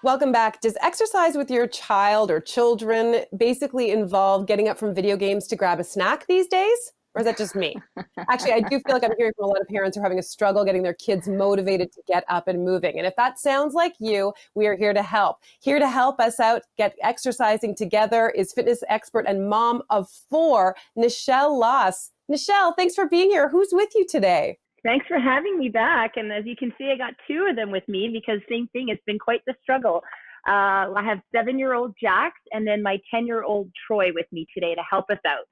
Welcome back. Does exercise with your child or children basically involve getting up from video games to grab a snack these days? Or is that just me? Actually, I do feel like I'm hearing from a lot of parents who are having a struggle getting their kids motivated to get up and moving. And if that sounds like you, we are here to help. Here to help us out, get exercising together is fitness expert and mom of 4, Nichelle Laus. Nichelle, thanks for being here. Who's with you today? Thanks for having me back. And as you can see, I got 2 of them with me because same thing, it's been quite the struggle. I have 7-year-old Jax and then my 10-year-old Troy with me today to help us out.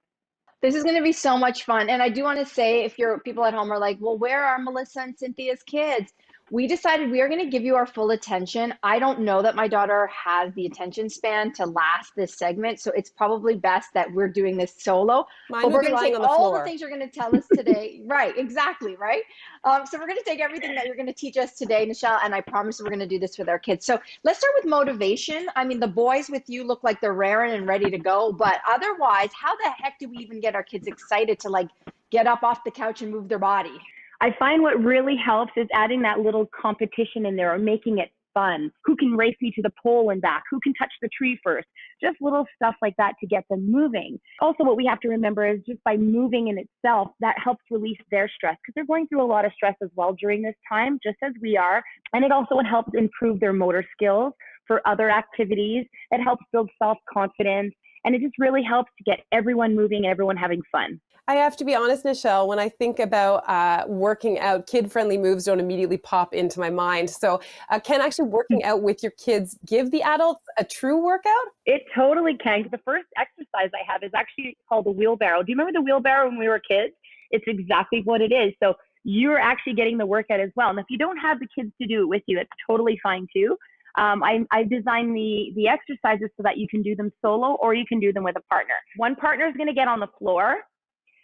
This is going to be so much fun. And I do want to say, if your people at home are like, well, where are Melissa and Cynthia's kids? We decided we are going to give you our full attention. I don't know that my daughter has the attention span to last this segment, so it's probably best that we're doing this solo. Mine but would we're be going to lying take on the all floor. the things you're going to tell us today. Right, exactly, right? So we're going to take everything that you're going to teach us today, Nichelle, and I promise we're going to do this with our kids. So let's start with motivation. I mean, the boys with you look like they're raring and ready to go, but otherwise, how the heck do we even get our kids excited to like get up off the couch and move their body? I find what really helps is adding that little competition in there or making it fun. Who can race me to the pole and back? Who can touch the tree first? Just little stuff like that to get them moving. Also, what we have to remember is just by moving in itself, that helps release their stress because they're going through a lot of stress as well during this time, just as we are. And it also helps improve their motor skills for other activities. It helps build self-confidence. And it just really helps to get everyone moving and everyone having fun. I have to be honest, Nichelle, when I think about working out, kid-friendly moves don't immediately pop into my mind. So can actually working out with your kids give the adults a true workout? It totally can. The first exercise I have is actually called the wheelbarrow. Do you remember the wheelbarrow when we were kids? It's exactly what it is. So you're actually getting the workout as well. And if you don't have the kids to do it with you, it's totally fine too. I designed the exercises so that you can do them solo or you can do them with a partner. One partner is going to get on the floor.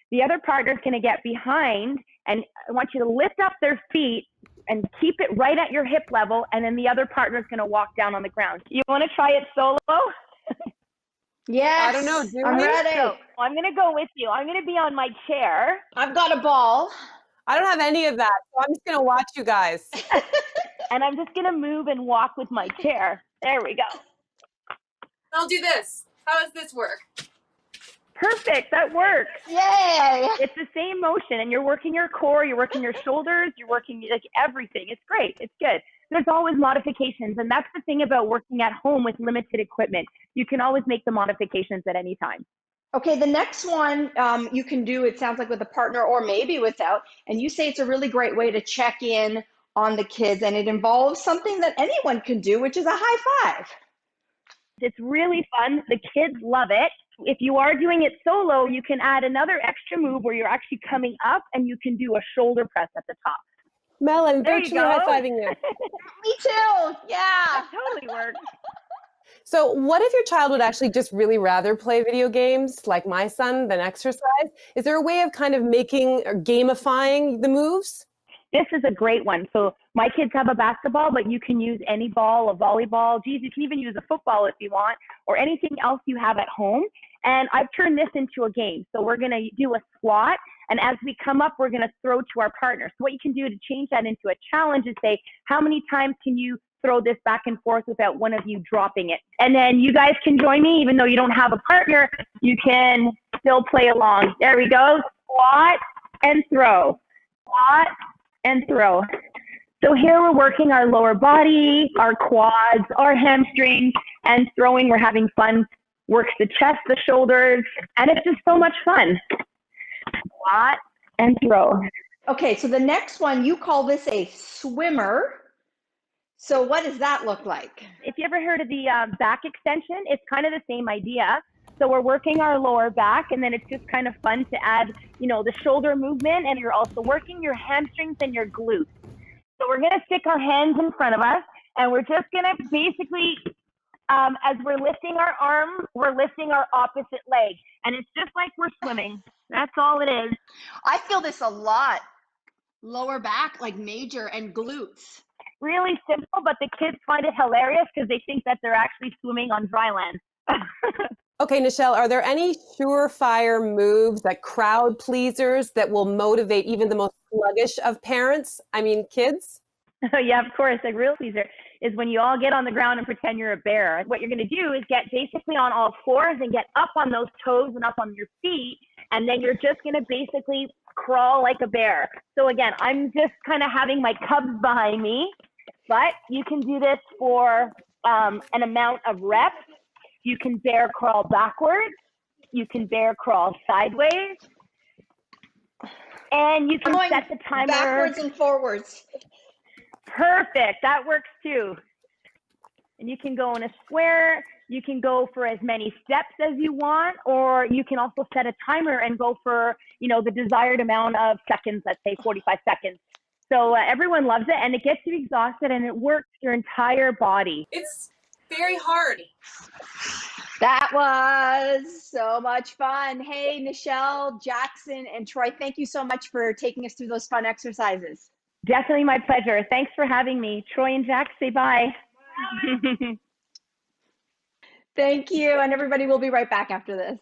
The other partner is going to get behind, and I want you to lift up their feet and keep it right at your hip level. And then the other partner is going to walk down on the ground. You want to try it solo? Yes. I don't know. I'm ready. So I'm going to go with you. I'm going to be on my chair. I've got a ball. I don't have any of that, so I'm just going to watch you guys. And I'm just going to move and walk with my chair. There we go. I'll do this. How does this work? Perfect. That works. Yay. It's the same motion, and you're working your core, you're working your shoulders, you're working like everything. It's great. It's good. There's always modifications, and that's the thing about working at home with limited equipment. You can always make the modifications at any time. Okay, the next one you can do, it sounds like with a partner or maybe without, and you say it's a really great way to check in on the kids, and it involves something that anyone can do, which is a high five. It's really fun. The kids love it. If you are doing it solo, you can add another extra move where you're actually coming up and you can do a shoulder press at the top. Mel, I'm There you virtually go. high-fiving you. Me too. Yeah. That totally works. So what if your child would actually just really rather play video games like my son than exercise? Is there a way of kind of making or gamifying the moves? This is a great one. So my kids have a basketball, but you can use any ball, a volleyball. Geez, you can even use a football if you want, or anything else you have at home. And I've turned this into a game. So we're going to do a squat. And as we come up, we're going to throw to our partner. So what you can do to change that into a challenge is say, how many times can you throw this back and forth without one of you dropping it? And then you guys can join me, even though you don't have a partner, you can still play along. There we go. Squat and throw. Squat and throw. So here we're working our lower body, our quads, our hamstrings, and throwing. We're having fun. Works the chest, the shoulders, and it's just so much fun. Squat and throw. Okay, so the next one, you call this a swimmer. So what does that look like? If you ever heard of the back extension, it's kind of the same idea. So we're working our lower back, and then it's just kind of fun to add, the shoulder movement, and you're also working your hamstrings and your glutes. So we're going to stick our hands in front of us, and we're just going to basically, as we're lifting our arm, we're lifting our opposite leg. And it's just like we're swimming. That's all it is. I feel this a lot. Lower back, like major, and glutes. Really simple, but the kids find it hilarious because they think that they're actually swimming on dry land. Okay, Nichelle, are there any surefire moves, like crowd pleasers, that will motivate even the most sluggish of parents? I mean, kids? Oh, yeah, of course. A real teaser is when you all get on the ground and pretend you're a bear. What you're going to do is get basically on all fours and get up on those toes and up on your feet. And then you're just going to basically crawl like a bear. So again, I'm just kind of having my cubs behind me, but you can do this for an amount of reps. You can bear crawl backwards. You can bear crawl sideways. And you can set the timer. Backwards and forwards. Perfect. That works too. And you can go in a square. You can go for as many steps as you want, or you can also set a timer and go for, the desired amount of seconds, let's say 45 seconds. So everyone loves it, and it gets you exhausted, and it works your entire body. It's very hard. That was so much fun. Hey, Nichelle, Jackson, and Troy, thank you so much for taking us through those fun exercises. Definitely my pleasure. Thanks for having me. Troy and Jack, say bye. Thank you. And everybody, we'll be right back after this.